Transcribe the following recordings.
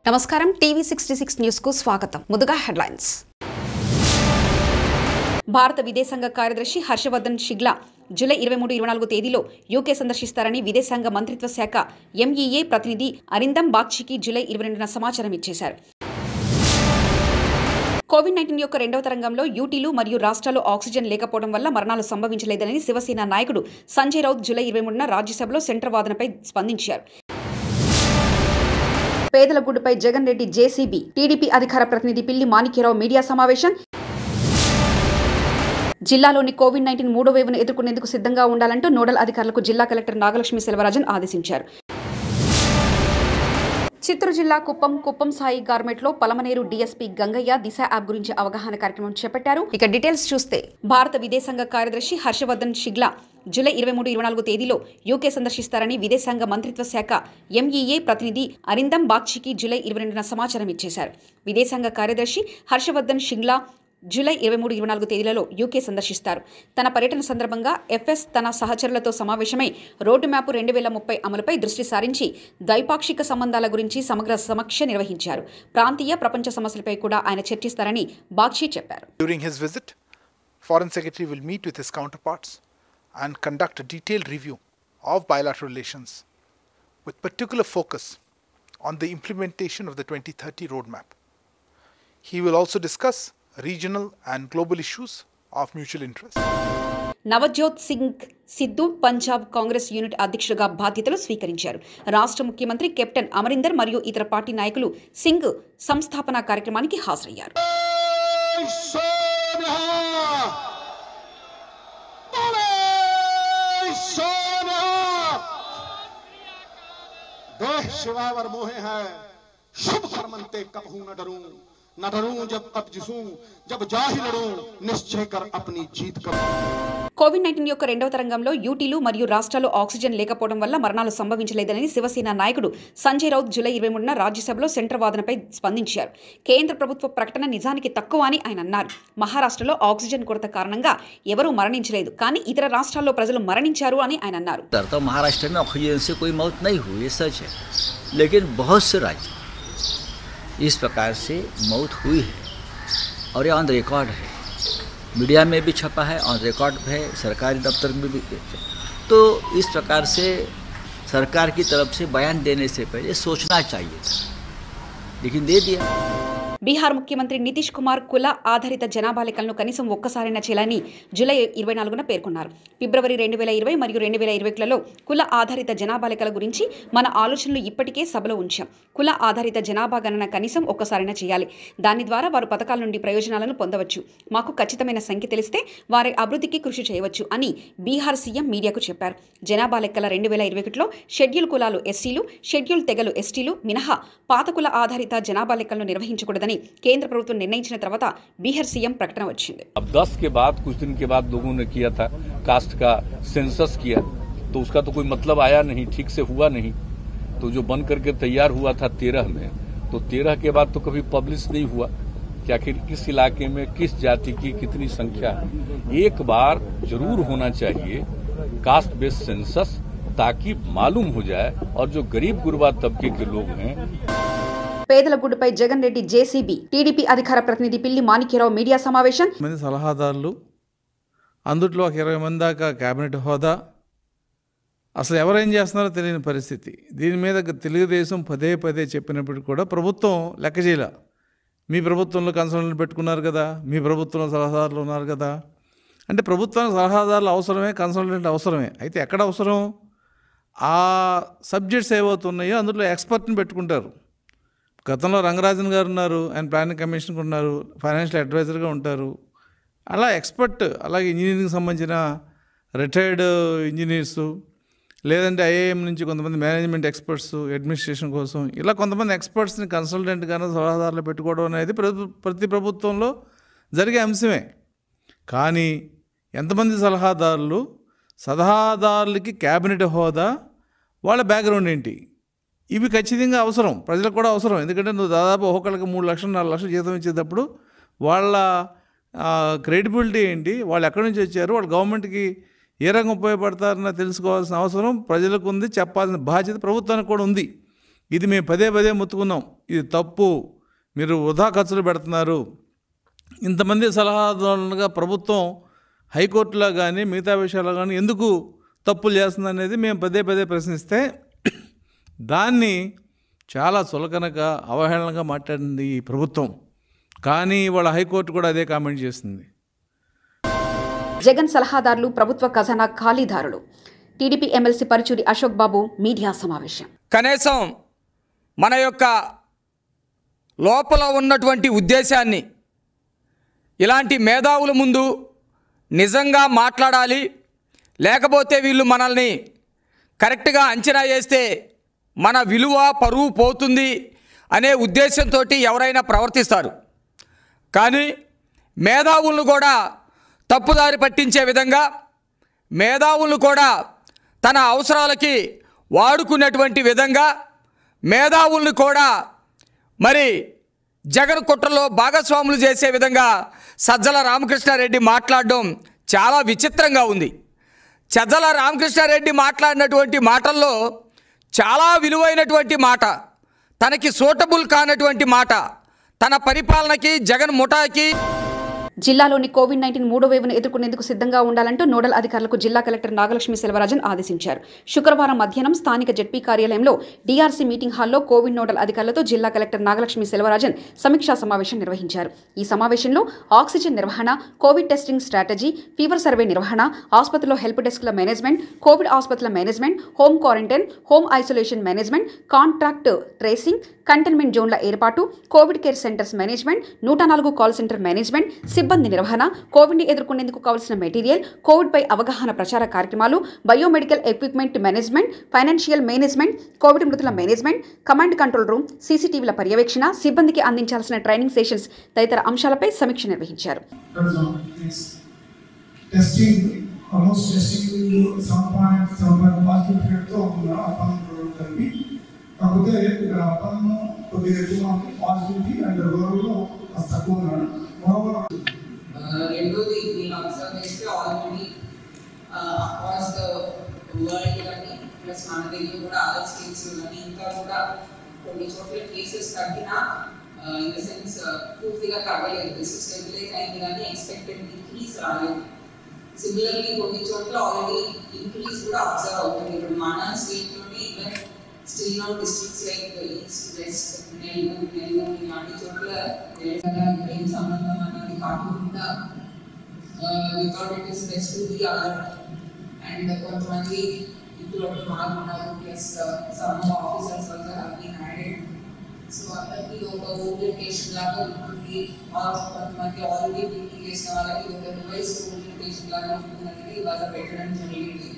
నమస్కారం TV 66 news కు స్వాగతం. ముందుగా హెడ్లైన్స్. భారత విదేశాంగ కార్యదర్శి హర్షవర్ధన్ షింగ్లా జూలై 23-24 తేదీలో యూకే సందర్శిస్తారని విదేశాంగ మంత్రిత్వ శాఖ ఎంఈఏ ప్రతినిధి అరిందమ్ బాగ్చికి జూలై 22న సమాచారం ఇచ్చేశారు. కోవిడ్-19 యొక్క రెండవ తరంగంలో యూటీలు మరియు రాష్ట్రాల్లో ఆక్సిజన్ లేకపోవడం వల్ల మరణాలు సంభవించలేదని శివసేన నాయకుడు సంజయ్ రౌత్ జూలై 23న రాజ్యసభలో సెంటర్ వాదనపై స్పందించారు. పేదల గుడ్డుపై జగన్ రెడ్డి జేసీబీ టీడీపీ అధికార ప్రతినిధి పిల్లి మాణిక్యరావు మీడియా సమావేశం. జిల్లాలోని కోవిడ్-19 మూడో వేవ్ను ఎదుర్కొనేందుకు సిద్ధంగా ఉండాలంటూ నోడల్ అధికారులకు జిల్లా కలెక్టర్ నాగలక్ష్మి సెల్వరాజన్ ఆదేశించారు. చిత్తూరు జిల్లా కుప్పం సాయి గార్మెంట్లో పలమనేరు డీఎస్పీ గంగయ్య దిశ యాప్ గురించి అవగాహన కార్యక్రమం చేపట్టారు. ఇక డీటెయిల్స్ చూస్తే భారత విదేశాంగ కార్యదర్శి హర్షవర్ధన్ షింగ్లా జూలై 23-24 తేదీలో యూకే సందర్శిస్తారని విదేశాంగ మంత్రిత్వ శాఖ ఎంఈఏ ప్రతినిధి అరిందమ్ బాగ్చికి జూలై 22న సమాచారం ఇచ్చేశారు. విదేశాంగ కార్యదర్శి హర్షవర్ధన్ షింగ్లా జూలై 23-24 తేదీలలో యూకే సందర్శిస్తారు. తన పర్యటన సందర్భంగా ఎఫ్ఎస్ తన సహచరులతో సమావేశమై రోడ్డు మ్యాప్ 2030 అమలుపై దృష్టి సారించి ద్వైపాక్షిక సంబంధాల గురించి సమగ్ర సమీక్ష నిర్వహించారు. ప్రాంతీయ ప్రపంచ సమస్యలపై కూడా ఆయన చర్చిస్తారని బాగ్చి చెప్పారు. During his visit, Foreign Secretary will meet with his counterparts and conduct a detailed review of bilateral relations with particular focus on the implementation of the 2030 roadmap. He will also discuss regional and global issues of mutual interest. Navjot Singh Siddhu Punjab Congress unit అధ్యక్షుడిగా బాధ్యతలు స్వీకరించారు. రాష్ట్ర ముఖ్యమంత్రి captain Amarinder మరియు ఇతర party నాయకులు సింగ్ సంస్థాపన కార్యక్రమానికి హాజరయ్యారు. शिवावर मोहे है शुभ कर्मंते कहूं न डरूं जब अब जिसूं जब जाहि लड़ूं निश्चय कर अपनी जीत करूं. కోవిడ్-19 యొక్క రెండవ తరంగంలో యూటీలు మరియు రాష్ట్రాల్లో ఆక్సిజన్ లేకపోవడం వల్ల మరణాలు సంభవించలేదని శివసేన నాయకుడు సంజయ్ రౌత్ జూలై 23న రాజ్యసభలో సెంటర్ వాదనపై స్పందించారు. కేంద్ర ప్రభుత్వ ప్రకటన నిజానికి తక్కువ అని ఆయన అన్నారు. మహారాష్ట్రలో ఆక్సిజన్ కొరత కారణంగా ఎవరూ మరణించలేదు, కానీ ఇతర రాష్ట్రాల్లో ప్రజలు మరణించారు అని ఆయన అన్నారు. महाराष्ट्र में ऑक्सीजन से कोई मौत नहीं हुई, ये सच है, लेकिन बहुत से राज्य इस प्रकार से मौत हुई है और ये ऑन रिकॉर्ड है, मीडिया में भी छपा है, ऑन रिकॉर्ड है, सरकारी दफ्तर में भी. तो इस प्रकार से सरकार की तरफ से बयान देने से पहले सोचना चाहिए था, लेकिन दे दिया. బీహార్ ముఖ్యమంత్రి నితీష్ కుమార్ కుల ఆధారిత జనాభా లెక్కలను కనీసం ఒక్కసారైనా చేయాలని జూలై 24న పేర్కొన్నారు. ఫిబ్రవరి 2020 మరియు 2021లలో కుల ఆధారిత జనాభా లెక్కల గురించి మన ఆలోచనలు ఇప్పటికే సభలో ఉంచాం. కుల ఆధారిత జనాభా గణన కనీసం ఒక్కసారైనా చేయాలి. దాని ద్వారా వారు పథకాల నుండి ప్రయోజనాలను పొందవచ్చు. మాకు ఖచ్చితమైన సంఖ్య తెలిస్తే వారి అభివృద్ధికి కృషి చేయవచ్చు అని బీహార్ సీఎం మీడియాకు చెప్పారు. జనాభా లెక్కల 2021లో షెడ్యూల్ కులాలు ఎస్సీలు, షెడ్యూల్ తెగలు ఎస్టీలు మినహా పాత కుల ఆధారిత జనాభా లెక్కలను నిర్వహించకూడదని కేంద్ర ప్రభుత్వం నిర్ణయించిన తర్వాత బీహార్ సీఎం ప్రకటన వచ్చింది. अब 10 के बाद कुछ दिन के बाद लोगों ने किया था कास्ट का सेंसस किया, तो उसका तो कोई मतलब आया नहीं, ठीक से हुआ नहीं. तो जो बन करके तैयार हुआ था 13 में, तो 13 के बाद तो कभी पब्लिश नहीं हुआ कि आखिर किस इलाके में किस जाति की कितनी संख्या है. एक बार जरूर होना चाहिए कास्ट बेस्ड सेंसस, ताकि मालूम हो जाए और जो गरीब गुरबा तबके के लोग हैं. పేదల గుడ్డుపై జగన్ రెడ్డి జేసీబీ టీడీపీ అధికార ప్రతినిధి పిల్లి మాణిక్యరావు మీడియా సమావేశం. మంది సలహాదారులు, అందుట్లో ఒక 20 మంది దాకా కేబినెట్ హోదా, అసలు ఎవరేం చేస్తున్నారో తెలియని పరిస్థితి. దీని మీద తెలుగుదేశం పదే చెప్పినప్పటికీ కూడా ప్రభుత్వం లెక్క చేయాల. మీ ప్రభుత్వంలో కన్సల్టెంట్ పెట్టుకున్నారు కదా, మీ ప్రభుత్వంలో సలహాదారులు ఉన్నారు కదా అంటే ప్రభుత్వానికి సలహాదారులు అవసరమే, కన్సల్టెంట్ అవసరమే. అయితే ఎక్కడ అవసరం, ఆ సబ్జెక్ట్స్ ఏవవుతున్నాయో అందులో ఎక్స్పర్ట్ని పెట్టుకుంటారు. గతంలో రంగరాజన్ గారు ఉన్నారు, ఆయన ప్లానింగ్ కమిషన్కి ఉన్నారు, ఫైనాన్షియల్ అడ్వైజర్గా ఉంటారు. అలా ఎక్స్పర్ట్, అలాగే ఇంజనీరింగ్కి సంబంధించిన రిటైర్డ్ ఇంజనీర్సు, లేదంటే ఐఐఎం నుంచి కొంతమంది మేనేజ్మెంట్ ఎక్స్పర్ట్స్ అడ్మినిస్ట్రేషన్ కోసం, ఇలా కొంతమంది ఎక్స్పర్ట్స్ని కన్సల్టెంట్గానే సలహాదారులు పెట్టుకోవడం అనేది ప్రతి ప్రభుత్వంలో జరిగే అంశమే. కానీ ఎంతమంది సలహాదారులకి క్యాబినెట్ హోదా, వాళ్ళ బ్యాక్గ్రౌండ్ ఏంటి, ఇవి ఖచ్చితంగా అవసరం, ప్రజలకు కూడా అవసరం. ఎందుకంటే నువ్వు దాదాపు ఒక్కొక్కరికి 3 లక్షలు 4 లక్షలు జీతం ఇచ్చేటప్పుడు వాళ్ళ క్రెడిబిలిటీ ఏంటి, వాళ్ళు ఎక్కడి నుంచి వచ్చారు, వాళ్ళు గవర్నమెంట్కి ఏ రకంగా ఉపయోగపడతారని తెలుసుకోవాల్సిన అవసరం ప్రజలకు ఉంది, చెప్పాల్సిన బాధ్యత ప్రభుత్వానికి కూడా ఉంది. ఇది మేము పదే పదే మొత్తుకున్నాం, ఇది తప్పు, మీరు వృధా ఖర్చులు పెడుతున్నారు. ఇంతమంది సలహాదారులుగా ప్రభుత్వం హైకోర్టులో కానీ మిగతా విషయాల్లో కానీ ఎందుకు తప్పులు చేస్తుంది అనేది మేము పదే పదే ప్రశ్నిస్తే దాన్ని చాలా చులకనగా అవహేళనగా మాట్లాడింది ఈ ప్రభుత్వం. కానీ వాళ్ళ హైకోర్టు కూడా అదే కామెంట్ చేసింది. జగన్ సలహాదారులు ప్రభుత్వ ఖజానా ఖాళీదారులు. టీడీపీ ఎమ్మెల్సీ పరుచూరి అశోక్ బాబు మీడియా సమావేశం. కనీసం మన యొక్క లోపల ఉన్నటువంటి ఉద్దేశాన్ని ఇలాంటి మేధావుల ముందు నిజంగా మాట్లాడాలి, లేకపోతే వీళ్ళు మనల్ని కరెక్ట్గా అంచనా వేస్తే మన విలువ పరువు పోతుంది అనే ఉద్దేశంతో ఎవరైనా ప్రవర్తిస్తారు. కానీ మేధావులను కూడా తప్పుదారి పట్టించే విధంగా, మేధావులను కూడా తన అవసరాలకి వాడుకునేటువంటి విధంగా, మేధావులను కూడా మరి జగన్ కుట్రలో భాగస్వాములు చేసే విధంగా సజ్జల రామకృష్ణారెడ్డి మాట్లాడడం చాలా విచిత్రంగా ఉంది. సజ్జల రామకృష్ణారెడ్డి మాట్లాడినటువంటి మాటల్లో చాలా విలువైనటువంటి మాట, తనకి సూటబుల్ కానటువంటి మాట, తన పరిపాలనకి జగన్ ముఠాకి. జిల్లాలోని కోవిడ్-19 మూడో వేవ్ను ఎదుర్కొనేందుకు సిద్ధంగా ఉండాలంటూ నోడల్ అధికారులకు జిల్లా కలెక్టర్ నాగలక్ష్మి సెల్వరాజన్ ఆదేశించారు. శుక్రవారం మధ్యాహ్నం స్థానిక జడ్పీ కార్యాలయంలో డీఆర్సీ మీటింగ్ హాల్లో కోవిడ్ నోడల్ అధికారులతో జిల్లా కలెక్టర్ నాగలక్ష్మి సెల్వరాజన్ సమీక్షా సమావేశం నిర్వహించారు. ఈ సమావేశంలో ఆక్సిజన్ నిర్వహణ, Covid testing strategy, fever survey నిర్వహణ, ఆసుపత్రిలో హెల్ప్ డెస్క్ల మేనేజ్మెంట్, కోవిడ్ ఆసుపత్రుల management, home quarantine, home isolation management, contract tracing, containment జోన్ల ఏర్పాటు, Covid care centres management, 104 call centre management, సిబ్బంది నిర్వహణ, కోవిడ్ని ఎదుర్కొనేందుకు కావాల్సిన మెటీరియల్, కోవిడ్పై అవగాహన ప్రచార కార్యక్రమాలు, biomedical equipment management, financial management, Covid మృతుల మేనేజ్మెంట్, కమాండ్ కంట్రోల్ రూమ్, సీసీటీవీల పర్యవేక్షణ, సిబ్బందికి అందించాల్సిన ట్రైనింగ్ సెషన్స్ తదితర అంశాలపై సమీక్ష నిర్వహించారు. కాకపోతే ఇక్కడ అతను కొద్దిగా ఎక్కువ పాజిటివిటీ అండ్ రూరల్లో తక్కువ ఉన్నాడు. రెండోది నేను అబ్జర్వ్ చేస్తే ఆల్రెడీ అక్రాస్ ద వరల్డ్ కానీ ప్లస్ మన దగ్గర కూడా అదర్ స్టేట్స్ కానీ ఇంకా కూడా కొన్ని చోట్ల కేసెస్ తగ్గినా ఇన్ ద సెన్స్ పూర్తిగా తగ్గలేదు, స్టెబిలైజ్ అయింది కానీ ఎక్స్పెక్టెడ్ ఇంక్రీజ్ రాలేదు. సిమిలర్లీ కొన్ని చోట్ల ఆల్రెడీ ఇంక్రీజ్ కూడా అబ్జర్వ్ అవుతుంది. ఇప్పుడు మన స్టేట్లోనే even still now districts like East West Nellore ఇలాంటి చోట్ల ఏం సంబంధం అన్నది కాకుండా without it is best to be alert. And కొంతమంది ఇప్పుడు మారున్నారు, plus some officers also have been added. So అందరికీ ఒక ఓరియంటేషన్ లాగా ఉంటుంది. కొంతమంది ఆల్రెడీ డ్యూటీ చేసిన వాళ్ళకి ఒక రివైజ్ ఓరియంటేషన్ లాగా ఉంటుందనేది ఇవాళ పెట్టడం జరిగింది.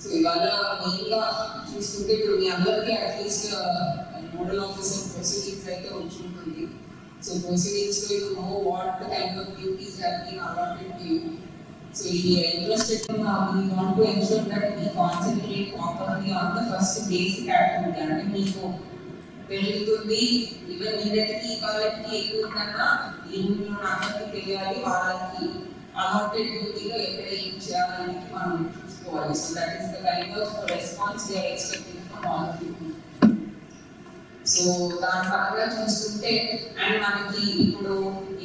సో ఇవాళ మెయిన్గా చూసుకుంటే ఇప్పుడు మీ అందరికీ అట్లీస్ట్ నోడల్ ఆఫీసర్ ప్రొసీడింగ్స్ అయితే వచ్చి ఉంటుంది. సో ప్రొసీడింగ్స్లో you know what kind of duties have been allotted to you. So ఈ interested we want to ensure that we concentrate properly on the first basic activity. అంటే మీకు పెరుగుతుంది, even నిన్నటికి వాళ్ళకి ఎక్కువ కన్నా ఇంట్లో అందరికీ తెలియాలి, వాళ్ళకి అలాటెడ్ డ్యూటీలో ఎక్కడ ఏం చేయాలని మనం చూసుకోవాలి. So that is the kind of response they are expecting from all of you. So దాని పరంగా చూసుకుంటే అండ్ మనకి ఇప్పుడు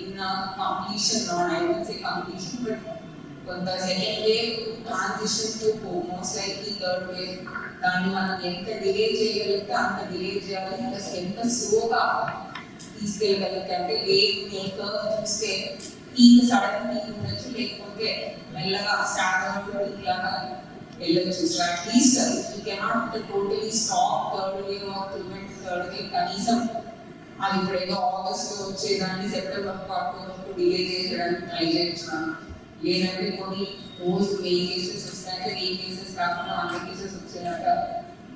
in completion not I would say completion but కొంత second wave transition to most likely third wave, దాన్ని మనం ఎంత delay చేయగలిగితే అంత డిలే చేయాలి. ప్లస్ ఎంత స్లోగా తీసుకెళ్ళగలిగితే అంటే వేవ్ చూస్తే పీక్ సడన్ పీక్ ఉండొచ్చు, లేకపోతే మెల్లగా స్టార్ట్ అవుతుంది ఇలాగా వెళ్ళొచ్చు. So at least you cannot totally stop third wave or prevent third wave. కనీసం అది ఇప్పుడు ఏదో ఆగస్ట్లో వచ్చేదాన్ని సెప్టెంబర్ వరకు డిలే చేయడానికి ట్రై చేస్తున్నాను. లేదంటే కొన్ని రోజు 1000 కేసెస్ వస్తాయంటే 1000 కేసెస్ కాకుండా 100 కేసెస్ వచ్చేలాగా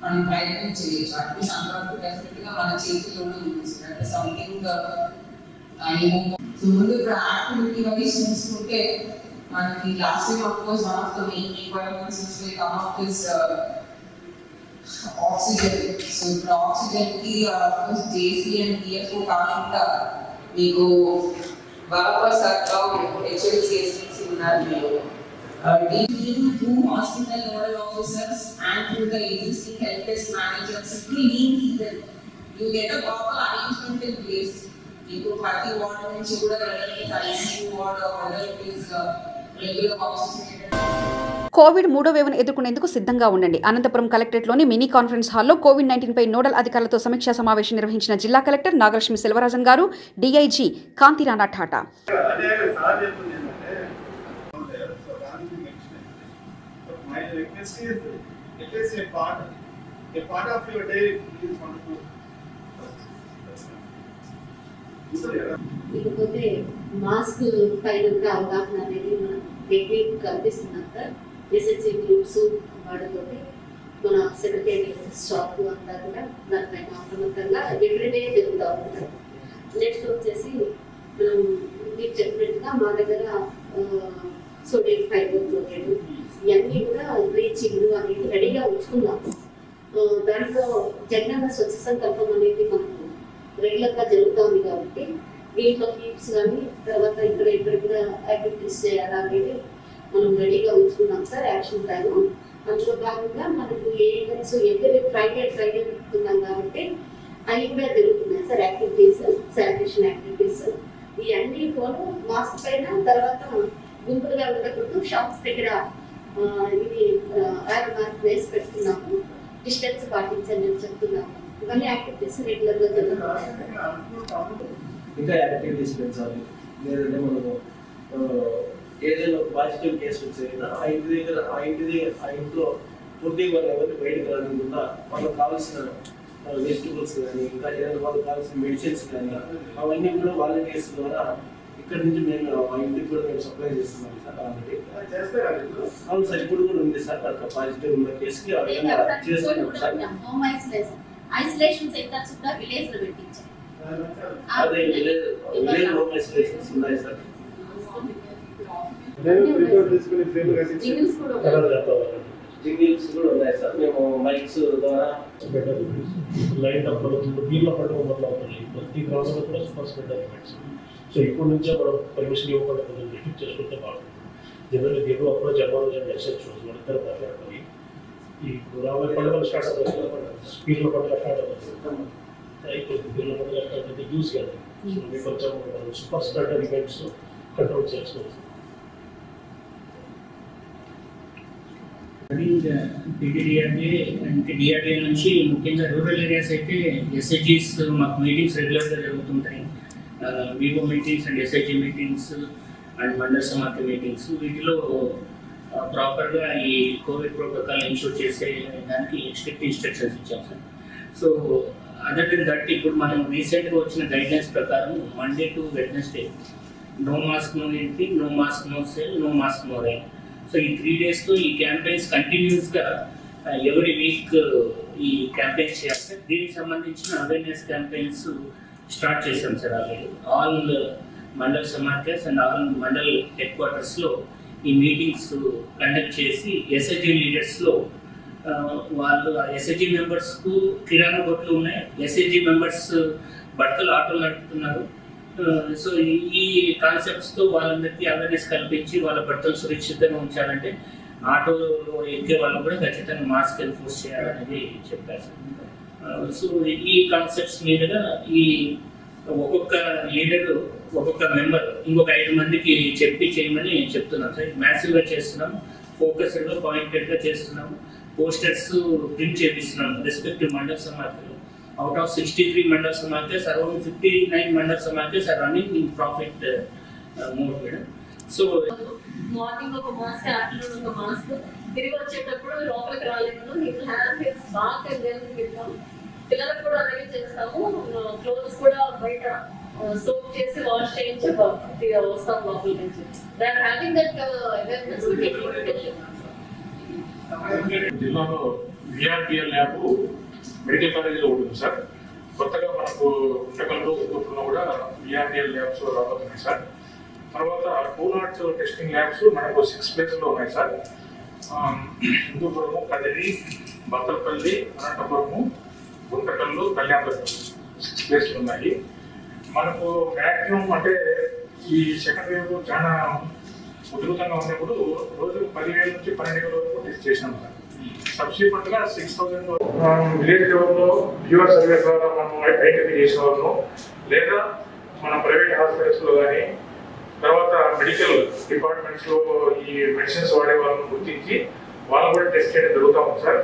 మనం ప్రయత్నం చేయొచ్చు. అట్లీస్ట్ అంతవరకు డెఫినెట్గా మన చేతుల్లోనే ఉంది. అంటే సంథింగ్ సో ముందు ఇప్పుడు యాక్టివిటీ వైజ్ చూసుకుంటే మనకి last time of course one of the main requirements they come up is oxygen. So ఇప్పుడు ఆక్సిజన్ కి జేసీ అండ్ డిఎఫ్ఓ కాకుండా మీకు బాబా సార్ హెచ్ఎల్సిఎస్సి ఉన్నారు. మీరు dealing through hospital nodal officers and through the existing help desk managers, simply means that you get a proper arrangement in place. You party ward and whether it is ICU ward or whether it is regular oxygenated. Covid మూడో వేవ్ను ఎదుర్కొనేందుకు సిద్ధంగా ఉండండి. Anantapuram కలెక్టరేట్లోని mini conference హాల్లో COVID-19 పై nodal అధికారులతో సమీక్షా సమావేశం నిర్వహించిన జిల్లా కలెక్టర్ నాగలక్ష్మి సెల్వరాజన్ గారు, డీఐజీ కాంతిరాణా ఠాటా. ఇకపోతే మాస్క్ పైన అవగాహన అనేది మనం టెక్నిక్ కల్పిస్తున్నాం సార్. ఎస్ఎస్సి గ్రూప్స్ వాటితోటి మన సెక్రటేరియట్ స్టాఫ్ అంతా కూడా దానిపైన అప్రమత్తంగా ఎవ్రీడే జరుగుతూ ఉంటారు. నెక్స్ట్ వచ్చేసి మనం మీకు చెప్పినట్టుగా మా దగ్గర సోడియం హైడ్రోక్లోరైడ్ ఇవన్నీ కూడా బ్లీచింగ్ అనేది రెడీగా ఉంచుకున్నాం. దాంట్లో జగనన్న స్వచ్ఛ సంకల్పం అనేది మనకు రెగ్యులర్గా జరుగుతుంది కాబట్టి దీంట్లో కీప్స్ కానీ తర్వాత ఇక్కడ కూడా యాక్టివిటీస్ చేయాలనేది మనం రెడీగా ఉంచుకున్నాం సార్. యాక్షన్ ప్లాన్ అందులో భాగంగా మనకు ఏ ఈవెంట్స్ ఎవ్రీ ఫ్రైడే పెట్టుకున్నాం కాబట్టి అవి కూడా జరుగుతున్నాయి సార్. యాక్టివిటీస్, శానిటేషన్ యాక్టివిటీస్ ఇవన్నీ కూడా మాస్క్ పైన తర్వాత గుంపులుగా ఉండకూడదు. షాప్స్ దగ్గర ఇది మార్క్ వేసి పెడుతున్నాము. డిస్టెన్స్ పాటించండి అని చెప్తున్నాము. ఇవన్నీ యాక్టివిటీస్ రెగ్యులర్గా జరుగుతున్నాయి. ఇంకా యాక్టివిటీస్ పెంచాలి. లేదంటే మనము ఏదైనా పాజిటివ్ కేసు వచ్చేదా ఆ ఇంట్లో పూర్తిగా వాళ్ళు ఎవరిని బయటకు రాకుండా వాళ్ళకి కావాల్సిన వెజిటబుల్స్ కానీ ఇంకా ఏదైనా వాళ్ళకి కావాల్సిన మెడిసిన్స్ కానీ అవన్నీ కూడా వాలంటీర్స్ ద్వారా ఇక్కడ నుంచి మేము ఆ ఇంటికి కూడా మేము సప్లై చేస్తున్నాం సార్. ఆల్రెడీ అవును సార్, ఇప్పుడు కూడా ఉంది సార్. అట్లా పాజిటివ్ ఉన్న కేసుకి చేస్తున్నాం సార్. ఐసోలేషన్ సెంటర్స్ కూడా విలేజ్ లో పెట్టించారు. అదే విలేజ్ హోమ్ ఐసోలేషన్స్ ఉన్నాయి సార్. జింగిల్స్ కూడా ఉన్నాయి సార్. మేము మైక్స్ ద్వారా లైన్ అప్ వీళ్ళ పండుగ మొదలవుతుంది. ప్రతి గ్రామంలో కూడా సూపర్ స్ప్రెడర్ ఈవెంట్స్. సో ఇప్పటి నుంచే మనం పర్మిషన్ ఇవ్వకుండా కొంచెం రిస్ట్రిక్ట్ చేసుకుంటే బాగుంటుంది. జనరల్ ఎప్పుడు అప్రోచ్ అవ్వాలి అని ఎస్హెచ్ వాళ్ళిద్దరు మాట్లాడుకొని ఈ రాబోయే పండుగలు స్టార్ట్ అవుతుంది. స్పీడ్ల పండుగ స్టార్ట్ అవుతుంది. అయిపోతుంది. వీళ్ళ పండుగ స్టార్ట్ అయితే యూజ్ కాదు. సో మీకు కొంచెం సూపర్ స్ప్రెడర్ ఈవెంట్స్ కంట్రోల్ చేయాల్సి వస్తుంది. డిఆర్డీఏ నుంచి ముఖ్యంగా రూరల్ ఏరియాస్ అయితే ఎస్హెచ్జీస్ మాకు మీటింగ్స్ రెగ్యులర్గా జరుగుతుంటాయి. Vivo meetings and SHG meetings and మండల సమాఖ్య మీటింగ్స్. వీటిలో ప్రాపర్గా ఈ కోవిడ్ ప్రోటోకాల్ ఇన్షూర్ చేసే దానికి స్ట్రిక్ట్ ఇన్స్ట్రక్షన్స్ ఇచ్చాం sir. So other then that ఇప్పుడు మనం రీసెంట్గా వచ్చిన గైడ్లైన్స్ ప్రకారం Monday to Wednesday no mask no entry, no mask no sale, no mask no ride. So ఈ 3 daysలో ఈ క్యాంపెయిన్స్ కంటిన్యూస్గా ఎవ్రీ వీక్ ఈ క్యాంపెయిన్స్ చేయాలి సార్. దీనికి సంబంధించిన అవేర్నెస్ క్యాంపెయిన్స్ స్టార్ట్ చేశాం సార్ ఆల్రెడీ. ఆల్ మండల్ సమాఖ్యాస్ అండ్ ఆల్ మండల్ హెడ్ క్వార్టర్స్లో ఈ మీటింగ్స్ కండక్ట్ చేసి ఎస్హెచ్జీ లీడర్స్లో వాళ్ళు ఎస్హెచ్జీ మెంబర్స్కు కిరాణా కొట్లు ఉన్నాయి. ఎస్హెచ్జీ మెంబర్స్ బట్టలు ఆటోలు నడుపుతున్నారు. సో ఈ కాన్సెప్ట్స్తో వాళ్ళందరికీ అవేర్నెస్ కల్పించి వాళ్ళ బట్టలు సురక్షితంగా ఉంచాలంటే ఆటోలో ఎక్కే వాళ్ళు కూడా ఖచ్చితంగా మాస్క్ ఎన్ఫోర్స్ చేయాలనేది చెప్పారు సార్. సో ఈ కాన్సెప్ట్స్ మీదుగా ఈ ఒక్కొక్క లీడరు ఒక్కొక్క మెంబర్ ఇంకొక 5 మందికి చెప్పి చేయమని చెప్తున్నాం సార్. మ్యాసివ్గా చేస్తున్నాము, ఫోకస్డ్గా పాయింటెడ్గా చేస్తున్నాము. పోస్టర్స్ ప్రింట్ చేపిస్తున్నాం రెస్పెక్టివ్ మండల సమాఖ్యలో. Out of 63 mandal samakhas, around 59 mandal samakhas are running in profit mode, madam. So morning ఒక మాస్క్, ఆఫ్టర్నూన్ ఒక మాస్క్, తిరిగి వచ్చేటప్పుడు లోపలికి రాలేదు. నీకు హ్యాండ్ ఫేస్ బాగా పెట్టాము. పిల్లలకు కూడా అలాగే చేస్తాము. క్లోత్స్ కూడా బయట సోప్ చేసి వాష్ చేయించి వస్తాం లోపలికి నుంచి. That having that awareness we take implementation. జిల్లాలో విఆర్పిఎల్ ల్యాబ్ మెడికల్ కాలేజీలో ఉంటుంది సార్. కొత్తగా మనకు పుట్టకల్లో గుంటూరులో కూడా విఆర్పిఎల్ ల్యాబ్స్ రాబోతున్నాయి సార్. తర్వాత 2 టెస్టింగ్ ల్యాబ్స్ మనకు 6 ప్లేస్లో ఉన్నాయి సార్. హిందూపురము, కదిరి, బత్తలపల్లి, అనంతపురము, గుంటకల్లు, కళ్యాణదుర్గం 6 ప్లేస్లు ఉన్నాయి. మనకు మ్యాక్సిమం అంటే ఈ సెకండ్ వేవ్ చాలా ఉధృతంగా ఉన్నప్పుడు రోజు 10,000 నుంచి 12,000 వరకు టెస్ట్ చేసినాం సార్. సబ్సిక్వెంట్ గా 6,000 విలేజ్ లెవెల్లో ప్యూర్ సర్వే ద్వారా మనం ఐడెంటిఫై చేసిన వాళ్ళను, లేదా మన ప్రైవేట్ హాస్పిటల్స్ లో కానీ తర్వాత మెడికల్ డిపార్ట్మెంట్స్ లో ఈ మెడిసిన్స్ వాడే వాళ్ళని గుర్తించి వాళ్ళు కూడా టెస్ట్ చేయడం జరుగుతూ ఉంది సార్.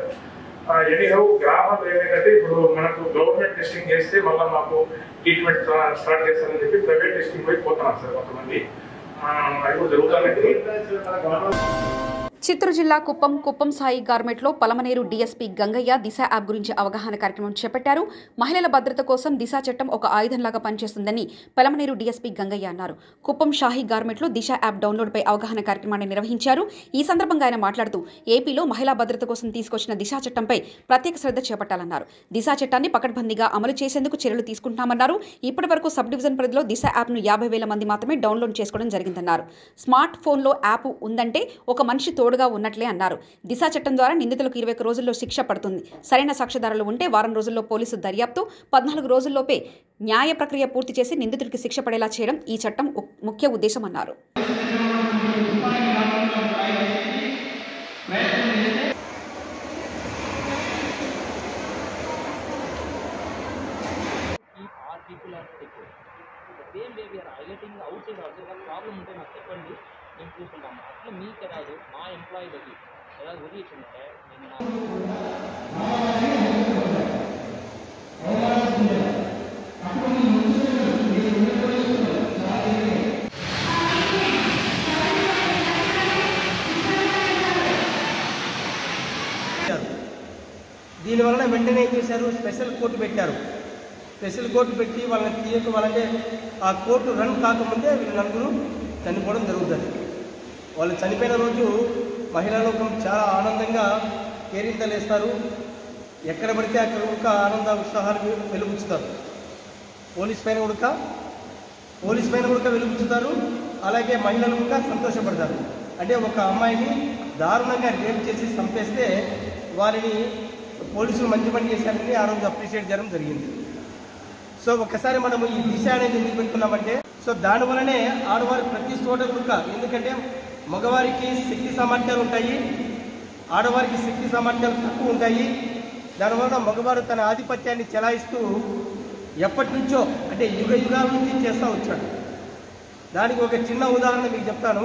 ఎనీహౌ గ్రామాల్లో ఏమైందంటే ఇప్పుడు మనకు గవర్నమెంట్ టెస్టింగ్ చేస్తే మళ్ళీ మాకు ట్రీట్మెంట్ స్టార్ట్ చేస్తారని చెప్పి ప్రైవేట్ టెస్టింగ్ పోయి పోతున్నాం సార్ కొంతమంది. అది కూడా జరుగుతుంది. చిత్తూరు జిల్లా కుప్పం సాయి గార్మెంట్లో పలమనేరు డీఎస్పీ గంగయ్య దిశ యాప్ గురించి అవగాహన కార్యక్రమం చేపట్టారు. మహిళల భద్రత కోసం దిశ చట్టం ఒక ఆయుధంలాగా పనిచేస్తుందని పలమనేరు డీఎస్పీ గంగయ్య అన్నారు. కుప్పం షాహీ గార్మెంట్లో దిశ యాప్ డౌన్లోడ్పై అవగాహన కార్యక్రమాన్ని నిర్వహించారు. ఈ సందర్భంగా ఆయన మాట్లాడుతూ ఏపీలో మహిళా భద్రత కోసం తీసుకొచ్చిన దిశ చట్టంపై ప్రత్యేక శ్రద్ధ చేపట్టాలన్నారు. దిశ చట్టాన్ని పకడ్బందీగా అమలు చేసేందుకు చర్యలు తీసుకుంటామన్నారు. ఇప్పటి వరకు సబ్ డివిజన్ పరిధిలో దిశ యాప్ను 50,000 మంది మాత్రమే డౌన్లోడ్ చేసుకోవడం జరిగిందన్నారు. స్మార్ట్ ఫోన్లో యాప్ ఉందంటే ఒక మనిషి తోడుగా ఉన్నట్లే అన్నారు. దిశ చట్టం ద్వారా నిందితులకు 21 రోజుల్లో శిక్ష పడుతుంది. సరైన సాక్ష్యాధారాలు ఉంటే వారం రోజుల్లో పోలీసు దర్యాప్తు, 14 రోజుల్లోపే న్యాయ ప్రక్రియ పూర్తి చేసి నిందితుడికి శిక్ష పడేలా చేయడం ఈ చట్టం ముఖ్య ఉద్దేశం అన్నారు. మేము చూసుకుంటాము. అట్లా మీకే రాదు, మా ఎంప్లాయీలకి ఎలా ఉదయించుంటే దీనివలన వెంటనే ఏం చేశారు, స్పెషల్ కోర్టు పెట్టారు. స్పెషల్ కోర్టు పెట్టి వాళ్ళని తీయకపోవాలంటే ఆ కోర్టు రన్ కాకముందే వీళ్ళు నలుగురు చనిపోవడం జరుగుతుంది. వాళ్ళు చనిపోయిన రోజు మహిళా లోకం చాలా ఆనందంగా కేరింతలేస్తారు. ఎక్కడ పడితే అక్కడ ఒక ఆనంద ఉత్సాహాలు వెలుగుచ్చుతారు. పోలీస్ పైన కూడా వెలుగుచ్చుతారు. అలాగే మహిళలు కూడా సంతోషపడతారు. అంటే ఒక అమ్మాయిని దారుణంగా రేప్ చేసి చంపేస్తే వారిని పోలీసులు మంచి పని చేశారని ఆ రోజు అప్రిషియేట్ చేయడం జరిగింది. సో ఒకసారి మనము ఈ దిశ అనేది ఎందుకు పెట్టుకున్నామంటే, సో దానివల్లనే ఆడవారు ప్రతి చోట కూడా, ఎందుకంటే మగవారికి శక్తి సామర్థ్యాలు ఉంటాయి, ఆడవారికి శక్తి సామర్థ్యాలు తక్కువ ఉంటాయి. దానివల్ల మగవారు తన ఆధిపత్యాన్ని చెలాయిస్తూ ఎప్పటి నుంచో అంటే యుగాల నుంచి చేస్తూ వచ్చాడు. దానికి ఒక చిన్న ఉదాహరణ మీకు చెప్తాను.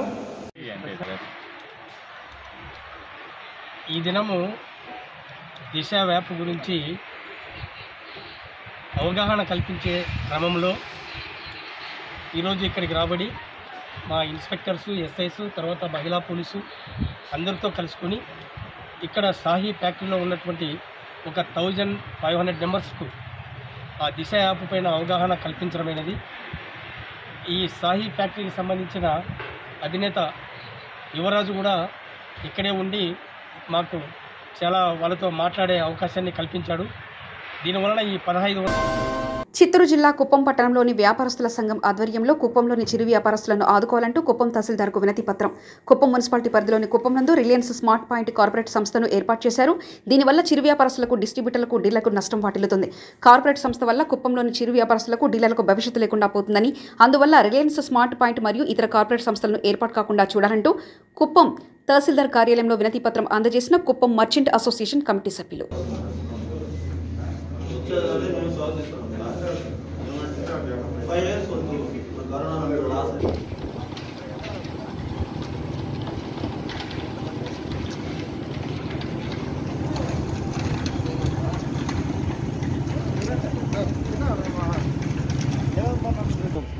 ఈ దినము దిశ యాప్ గురించి అవగాహన కల్పించే క్రమంలో ఈరోజు ఇక్కడికి రాబడి మా ఇన్స్పెక్టర్సు, ఎస్ఐస్, తర్వాత మహిళా పోలీసు అందరితో కలుసుకొని ఇక్కడ సాహీ ఫ్యాక్టరీలో ఉన్నటువంటి ఒక 1500 మెంబర్స్కు ఆ దిశ యాప్ పైన అవగాహన కల్పించడమైనది. ఈ సాహీ ఫ్యాక్టరీకి సంబంధించిన అధినేత యువరాజు కూడా ఇక్కడే ఉండి మాకు చాలా వాళ్ళతో మాట్లాడే అవకాశాన్ని కల్పించాడు. దీనివలన ఈ 15 చిత్తూరు జిల్లా కుప్పం పట్టణంలోని వ్యాపారస్తుల సంఘం ఆధ్వర్యంలో కుప్పంలోని చిరు వ్యాపారస్తులను ఆదుకోవాలంటూ కుప్పం తహసీల్దార్కు వినతి పత్రం. కుప్పం మున్సిపాలిటీ పరిధిలోని కుప్పం నందు రిలయన్స్ స్మార్ట్ పాయింట్ కార్పొరేట్ సంస్థను ఏర్పాటు చేశారు. దీనివల్ల చిరు వ్యాపారస్తులకు, డిస్ట్రిబ్యూటర్లకు, డీలర్లకు నష్టం వాటిల్లుతుంది. కార్పొరేట్ సంస్థ వల్ల కుప్పంలోని చిరు వ్యాపారస్తులకు, డీలర్లకు భవిష్యత్తు లేకుండా పోతుందని, అందువల్ల రిలయన్స్ స్మార్ట్ పాయింట్ మరియు ఇతర కార్పొరేట్ సంస్థలను ఏర్పాటు కాకుండా చూడాలంటూ కుప్పం తహసీల్దార్ కార్యాలయంలో వినతి పత్రం అందజేసిన కుప్పం మర్చెంట్ అసోసియేషన్ కమిటీ సభ్యులు.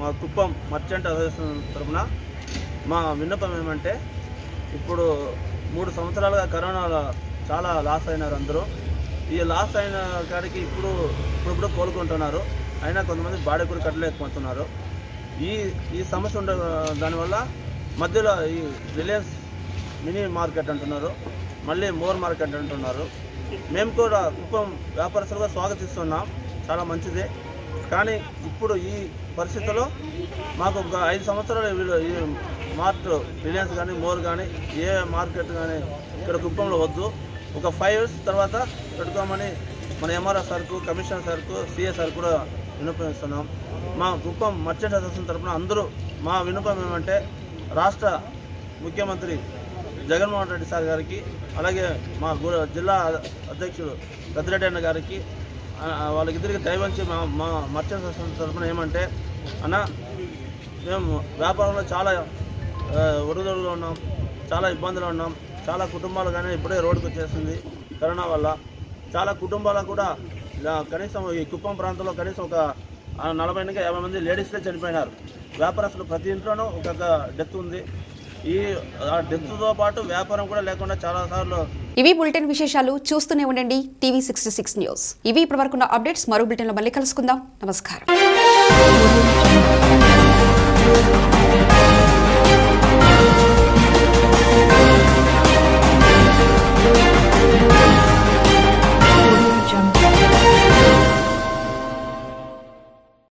మా కుప్పం మర్చెంట్ అసోసియేషన్ తరఫున మా విన్నపం ఏమంటే, ఇప్పుడు 3 సంవత్సరాలుగా కరోనాలో చాలా లాస్ అయినారు అందరూ. ఈ లాస్ అయిన కాడికి ఇప్పుడు కోలుకుంటున్నారు. అయినా కొంతమంది బాడీ కూడా కట్టలేకపోతున్నారు. ఈ సమస్య ఉండే దానివల్ల మధ్యలో ఈ రిలయన్స్ మినీ మార్కెట్ అంటున్నారు, మళ్ళీ మోర్ మార్కెట్ అంటున్నారు. మేము కూడా కుప్పం వ్యాపారస్తులుగా స్వాగతిస్తున్నాం, చాలా మంచిదే. కానీ ఇప్పుడు ఈ పరిస్థితుల్లో మాకు ఒక 5 సంవత్సరాలు ఈ మార్ట్ రిలయన్స్ కానీ మోర్ కానీ ఏ మార్కెట్ కానీ ఇక్కడ కుప్పంలో వద్దు, ఒక 5 years తర్వాత పెట్టుకోమని మన ఎంఆర్ఎఫ్ సార్కు, కమిషనర్ సార్కు, సిఏ సార్ కూడా విన్నపిస్తున్నాం. మా కుప్పం మర్చెంట్ అసోసియేషన్ తరఫున అందరూ మా విన్నపం ఏమంటే, రాష్ట్ర ముఖ్యమంత్రి జగన్మోహన్ రెడ్డి సార్ గారికి, అలాగే మా జిల్లా అధ్యక్షుడు పెద్దిరెడ్డి అన్న గారికి, వాళ్ళకిద్దరికి దయవంచి మా మర్చెంట్స్ అసోసియేషన్ తరఫున ఏమంటే, అన్న మేము వ్యాపారంలో చాలా ఒడిదుడుకులో ఉన్నాం, చాలా ఇబ్బందులు ఉన్నాం, చాలా కుటుంబాలు కానీ ఇప్పుడే రోడ్డుకు వచ్చేసింది కరోనా వల్ల. చాలా కుటుంబాలకు కూడా కనీసం ఈ కుప్పం ప్రాంతంలో కనీసం ఒక 40 నుంచి 50 మంది లేడీస్లే చనిపోయినారు. వ్యాపారస్తులు ప్రతి ఇంట్లోనూ ఒక్కొక్క డెత్ ఉంది. ఈ డెత్తో పాటు వ్యాపారం కూడా లేకుండా చాలా సార్లు. ఇవి బులెటిన్ విశేషాలు. చూస్తూనే ఉండండి టీవీ 66 న్యూస్. ఇవి ఇప్పటివరకున్న అప్డేట్స్. మరో బులెటిన్లో మళ్ళీ కలుసుకుందాం. నమస్కారం.